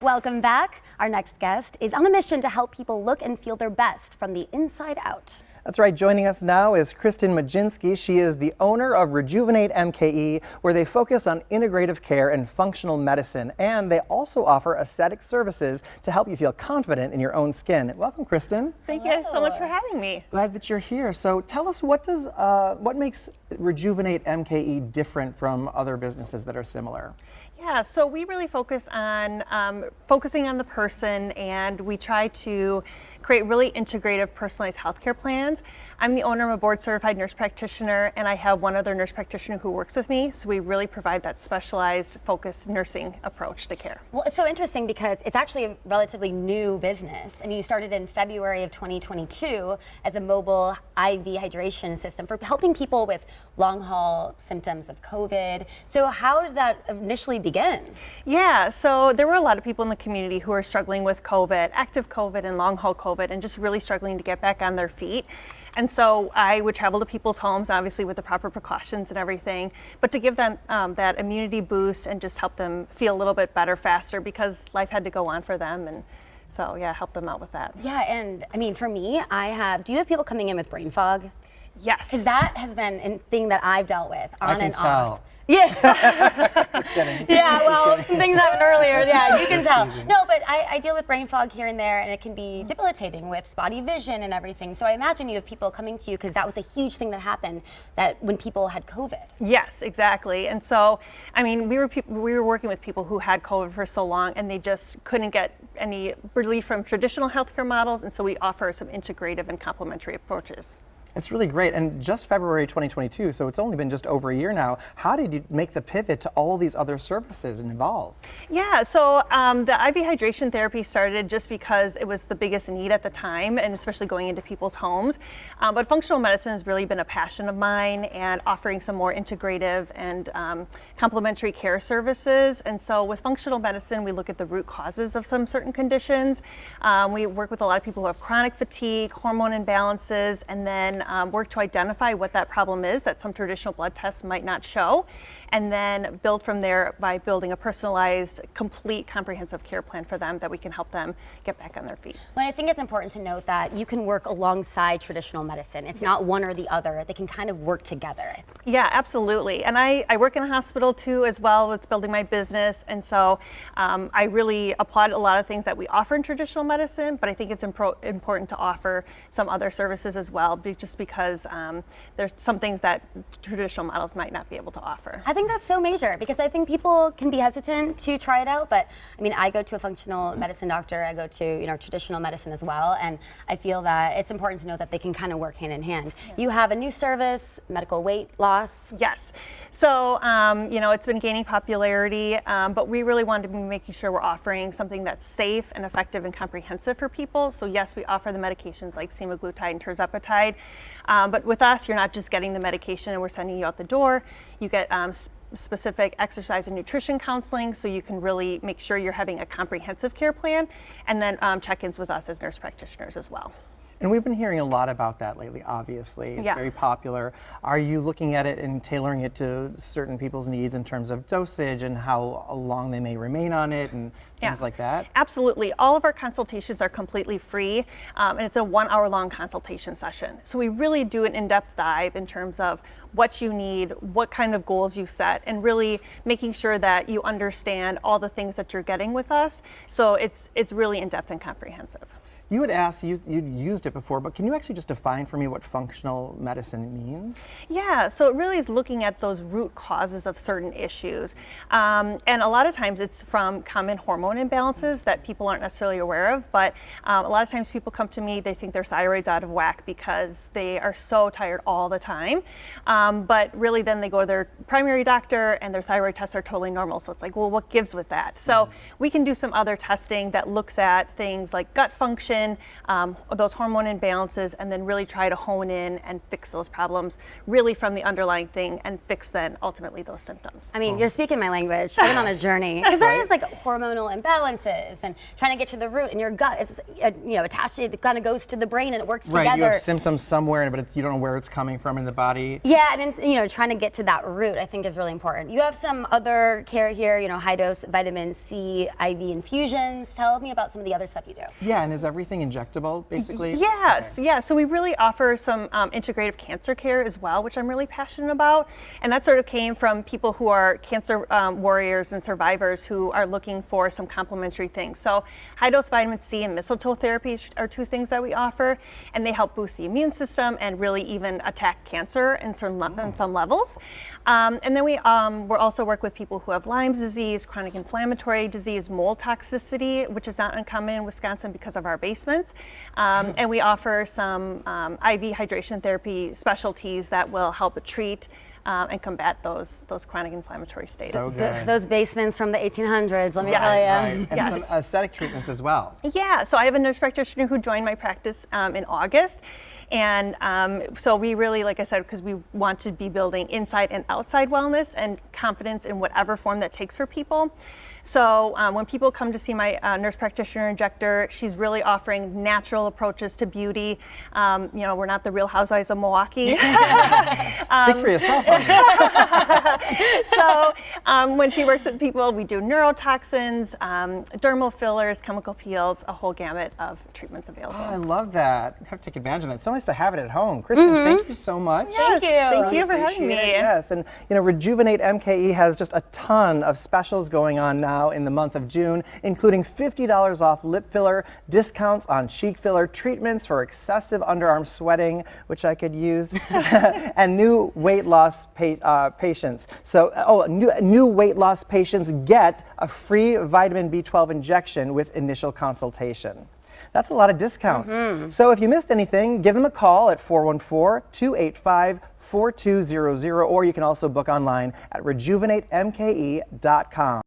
Welcome back. Our next guest is on a mission to help people look and feel their best from the inside out. That's right, joining us now is Kristin Majinski. She is the owner of Rejuvenate MKE, where they focus on integrative care and functional medicine. And they also offer aesthetic services to help you feel confident in your own skin. Welcome, Kristin. Thank you so much for having me. Glad that you're here. So tell us, what makes Rejuvenate MKE different from other businesses that are similar? Yeah, so we really focus on focusing on the person, and we try to create really integrative, personalized healthcare plans. I'm the owner of a board-certified nurse practitioner, and I have one other nurse practitioner who works with me, so we really provide that specialized, focused nursing approach to care. Well, it's so interesting because it's actually a relatively new business. I mean, you started in February of 2022 as a mobile IV hydration system for helping people with long-haul symptoms of COVID. So how did that initially begin? Yeah, so there were a lot of people in the community who are struggling with COVID, active COVID and long-haul COVID, and just really struggling to get back on their feet. And so I would travel to people's homes, obviously with the proper precautions and everything, but to give them that immunity boost and just help them feel a little bit better faster, because life had to go on for them. And so, yeah, help them out with that. Yeah, and I mean, for me, do you have people coming in with brain fog? Yes. Because that has been a thing that I've dealt with on and off. Tell. Yeah. Just kidding. Yeah, well, some things happened earlier. Yeah, you can tell. No, but I deal with brain fog here and there, and it can be debilitating with spotty vision and everything. So I imagine you have people coming to you because that was a huge thing that happened when people had COVID. Yes, exactly. And so, I mean, we were working with people who had COVID for so long, and they just couldn't get any relief from traditional healthcare models, and so we offer some integrative and complementary approaches. It's really great. And just February 2022, so it's only been just over a year now. How did you make the pivot to all these other services involved? Yeah, so the IV hydration therapy started just because it was the biggest need at the time, and especially going into people's homes. But functional medicine has really been a passion of mine, and offering some more integrative and complementary care services. And so with functional medicine, we look at the root causes of some certain conditions. We work with a lot of people who have chronic fatigue, hormone imbalances, and then work to identify what that problem is that some traditional blood tests might not show, and then build from there by building a personalized, complete, comprehensive care plan for them that we can help them get back on their feet. Well, I think it's important to note that you can work alongside traditional medicine. It's not one or the other. They can kind of work together. Yeah, absolutely. And I work in a hospital too as well with building my business, and so I really applaud a lot of things that we offer in traditional medicine, but I think it's important to offer some other services as well, just because there's some things that traditional models might not be able to offer. I think that's so major, because I think people can be hesitant to try it out, but I mean, I go to a functional medicine doctor, I go to traditional medicine as well, and I feel that it's important to know that they can kind of work hand in hand. Yeah. You have a new service, medical weight loss. Yes. So, it's been gaining popularity, but we really wanted to be making sure we're offering something that's safe and effective and comprehensive for people. So yes, we offer the medications like semaglutide and tirzepatide, but with us, you're not just getting the medication and we're sending you out the door. You get specific exercise and nutrition counseling, so you can really make sure you're having a comprehensive care plan, and then check-ins with us as nurse practitioners as well. And we've been hearing a lot about that lately, obviously. It's very popular. Are you looking at it and tailoring it to certain people's needs in terms of dosage and how long they may remain on it and things like that? Absolutely. All of our consultations are completely free, and it's a 1 hour long consultation session. So we really do an in-depth dive in terms of what you need, what kind of goals you set, and really making sure that you understand all the things that you're getting with us. So it's really in-depth and comprehensive. You had asked, you'd used it before, but can you actually just define for me what functional medicine means? Yeah, so it really is looking at those root causes of certain issues. And a lot of times it's from common hormone imbalances that people aren't necessarily aware of, but a lot of times people come to me, they think their thyroid's out of whack because they are so tired all the time. But really then they go to their primary doctor and their thyroid tests are totally normal. So it's like, well, what gives with that? So we can do some other testing that looks at things like gut function, inflammation, those hormone imbalances, and then really try to hone in and fix those problems really from the underlying thing and fix then ultimately those symptoms. I mean, you're speaking my language. I've been on a journey because there is like hormonal imbalances and trying to get to the root, and your gut is attached. It kind of goes to the brain and it works Right, together. you have symptoms somewhere, but you don't know where it's coming from in the body. Yeah, and then, trying to get to that root, I think, is really important. You have some other care here, high dose vitamin C IV infusions. Tell me about some of the other stuff you do. Yeah, and is everything injectable, basically? Yes, yeah. So we really offer some integrative cancer care as well, which I'm really passionate about. And that sort of came from people who are cancer warriors and survivors who are looking for some complementary things. So high dose vitamin C and mistletoe therapy are two things that we offer, and they help boost the immune system and really even attack cancer in some levels. And then we also work with people who have Lyme's disease, chronic inflammatory disease, mold toxicity, which is not uncommon in Wisconsin because of our basements. And we offer some IV hydration therapy specialties that will help treat and combat those chronic inflammatory states. So good. Those basements from the 1800s, let me Yes. tell you. Right. And Yes. some aesthetic treatments as well. Yeah, so I have a nurse practitioner who joined my practice in August. And so we really, like I said, because we want to be building inside and outside wellness and confidence in whatever form that takes for people. So when people come to see my nurse practitioner injector, she's really offering natural approaches to beauty. We're not the Real Housewives of Milwaukee. Speak for yourself. So when she works with people, we do neurotoxins, dermal fillers, chemical peels, a whole gamut of treatments available. I love that. I have to take advantage of that. It's so nice to have it at home. Kristin, thank you so much. Thank you. Thank you for having Appreciate me. it. Yes, and Rejuvenate MKE has just a ton of specials going on now in the month of June, including $50 off lip filler, discounts on cheek filler, treatments for excessive underarm sweating, which I could use, and new weight loss patients. So, new weight loss patients get a free vitamin B12 injection with initial consultation. That's a lot of discounts. So if you missed anything, give them a call at 414-285-4200, or you can also book online at rejuvenatemke.com.